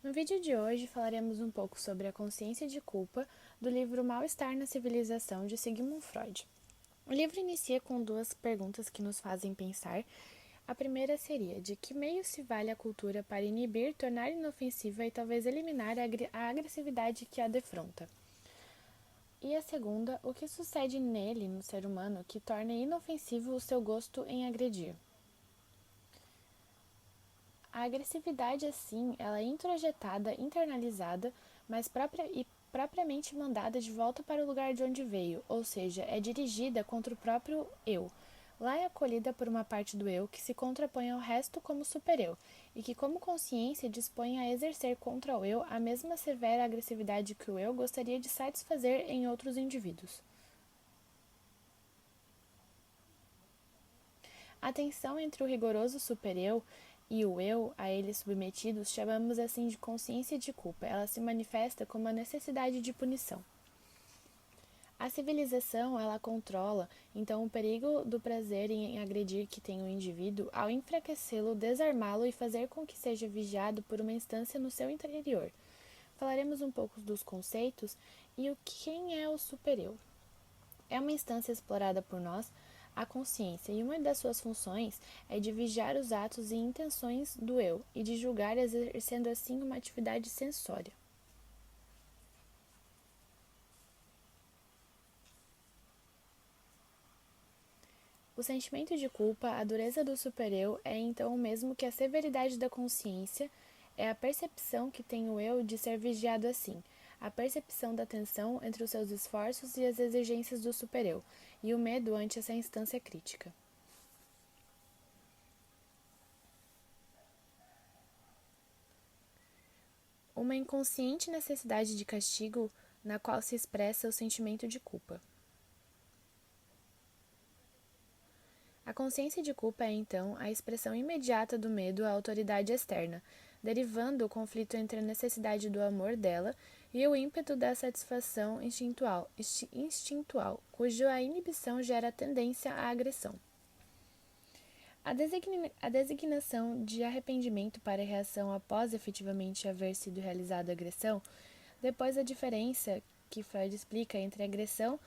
No vídeo de hoje falaremos um pouco sobre a consciência de culpa do livro Mal-Estar na Civilização de Sigmund Freud. O livro inicia com duas perguntas que nos fazem pensar. A primeira seria: de que meio se vale a cultura para inibir, tornar inofensiva e talvez eliminar a agressividade que a defronta? E a segunda: o que sucede nele, no ser humano, que torna inofensivo o seu gosto em agredir? A agressividade, assim, ela é introjetada, internalizada, mas propriamente mandada de volta para o lugar de onde veio, ou seja, é dirigida contra o próprio eu. Lá é acolhida por uma parte do eu que se contrapõe ao resto como super-eu, e que, como consciência, dispõe a exercer contra o eu a mesma severa agressividade que o eu gostaria de satisfazer em outros indivíduos. A tensão entre o rigoroso super-eu e o eu a ele submetidos chamamos assim de consciência de culpa. Ela se manifesta como a necessidade de punição. A civilização, ela controla, então, o perigo do prazer em agredir que tem o indivíduo ao enfraquecê-lo, desarmá-lo e fazer com que seja vigiado por uma instância no seu interior. Falaremos um pouco dos conceitos e quem é o super-eu. É uma instância explorada por nós, a consciência, e uma das suas funções é de vigiar os atos e intenções do eu e de julgar, exercendo assim uma atividade sensória. O sentimento de culpa, a dureza do super-eu, é então o mesmo que a severidade da consciência, é a percepção que tem o eu de ser vigiado assim, a percepção da tensão entre os seus esforços e as exigências do super-eu, e o medo ante essa instância crítica. Uma inconsciente necessidade de castigo na qual se expressa o sentimento de culpa. A consciência de culpa é, então, a expressão imediata do medo à autoridade externa, derivando o conflito entre a necessidade do amor dela e o ímpeto da satisfação instintual, cuja inibição gera a tendência à agressão. A designação de arrependimento para a reação após efetivamente haver sido realizada a agressão, depois a diferença que Freud explica entre agressão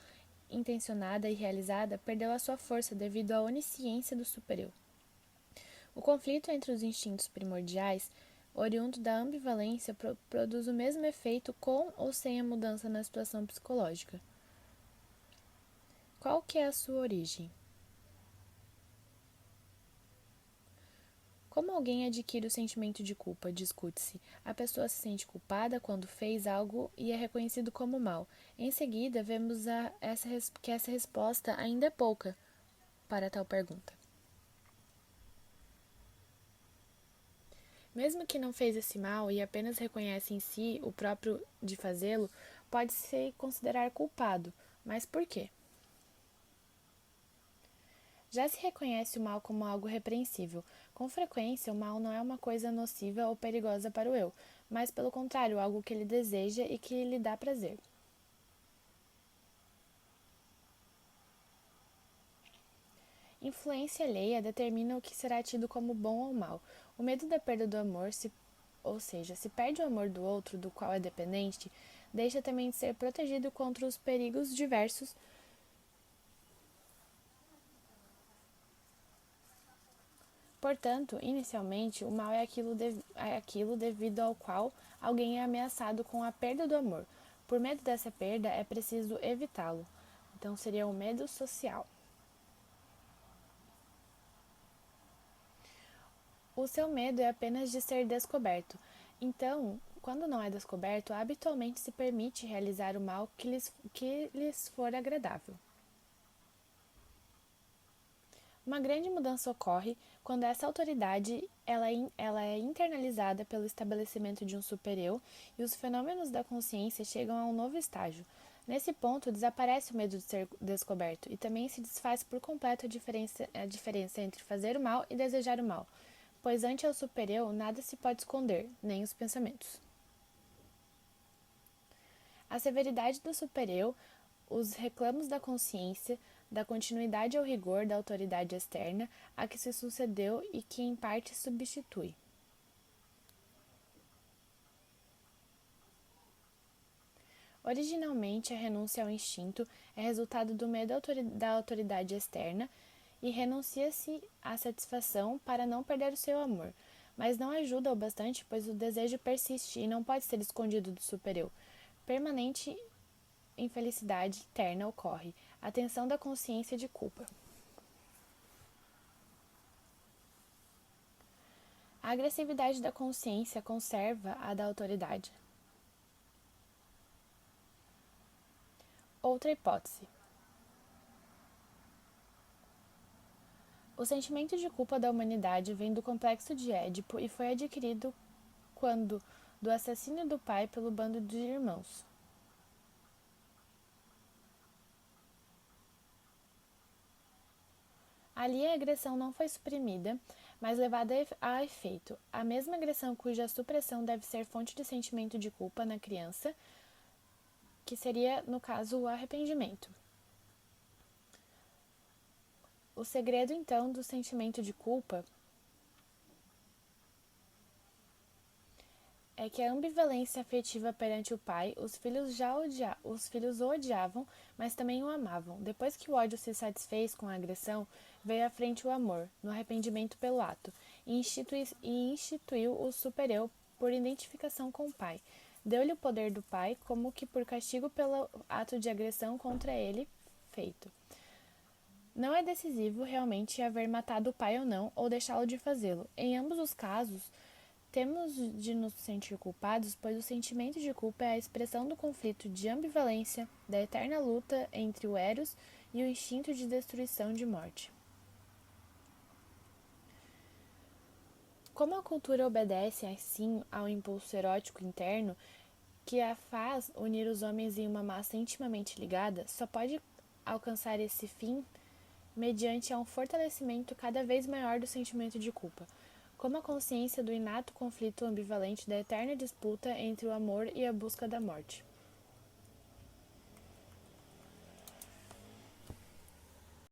intencionada e realizada perdeu a sua força devido à onisciência do super-eu. O conflito entre os instintos primordiais, oriundo da ambivalência, produz o mesmo efeito com ou sem a mudança na situação psicológica. Qual que é a sua origem? Como alguém adquire o sentimento de culpa? Discute-se. A pessoa se sente culpada quando fez algo e é reconhecido como mal. Em seguida, vemos que essa resposta ainda é pouca para tal pergunta. Mesmo que não fez esse mal e apenas reconhece em si o próprio de fazê-lo, pode-se considerar culpado. Mas por quê? Já se reconhece o mal como algo repreensível. Com frequência, o mal não é uma coisa nociva ou perigosa para o eu, mas, pelo contrário, algo que ele deseja e que lhe dá prazer. Influência alheia determina o que será tido como bom ou mal. O medo da perda do amor, ou seja, se perde o amor do outro, do qual é dependente, deixa também de ser protegido contra os perigos diversos. Portanto, inicialmente, o mal é aquilo devido ao qual alguém é ameaçado com a perda do amor. Por medo dessa perda, é preciso evitá-lo. Então, seria o medo social. O seu medo é apenas de ser descoberto. Então, quando não é descoberto, habitualmente se permite realizar o mal que lhes for agradável. Uma grande mudança ocorre quando essa autoridade ela é internalizada pelo estabelecimento de um super-eu e os fenômenos da consciência chegam a um novo estágio. Nesse ponto, desaparece o medo de ser descoberto e também se desfaz por completo a diferença entre fazer o mal e desejar o mal, pois ante ao super-eu nada se pode esconder, nem os pensamentos. A severidade do super-eu, os reclamos da consciência, da continuidade ao rigor da autoridade externa a que se sucedeu e que em parte substitui. Originalmente, a renúncia ao instinto é resultado do medo da autoridade externa e renuncia-se à satisfação para não perder o seu amor, mas não ajuda o bastante, pois o desejo persiste e não pode ser escondido do superior. Permanente infelicidade interna ocorre, a tensão da consciência de culpa. A agressividade da consciência conserva a da autoridade. Outra hipótese. O sentimento de culpa da humanidade vem do complexo de Édipo e foi adquirido quando do assassínio do pai pelo bando de irmãos. Ali a agressão não foi suprimida, mas levada a efeito. A mesma agressão cuja supressão deve ser fonte de sentimento de culpa na criança, que seria, no caso, o arrependimento. O segredo, então, do sentimento de culpa é que a ambivalência afetiva perante o pai, os filhos o odiavam, mas também o amavam. Depois que o ódio se satisfez com a agressão, veio à frente o amor, no arrependimento pelo ato, e instituiu o super-eu por identificação com o pai. Deu-lhe o poder do pai, como que por castigo pelo ato de agressão contra ele feito. Não é decisivo realmente haver matado o pai ou não, ou deixá-lo de fazê-lo. Em ambos os casos, temos de nos sentir culpados, pois o sentimento de culpa é a expressão do conflito de ambivalência, da eterna luta entre o eros e o instinto de destruição de morte. Como a cultura obedece, assim, ao impulso erótico interno, que a faz unir os homens em uma massa intimamente ligada, só pode alcançar esse fim mediante a um fortalecimento cada vez maior do sentimento de culpa, como a consciência do inato conflito ambivalente da eterna disputa entre o amor e a busca da morte.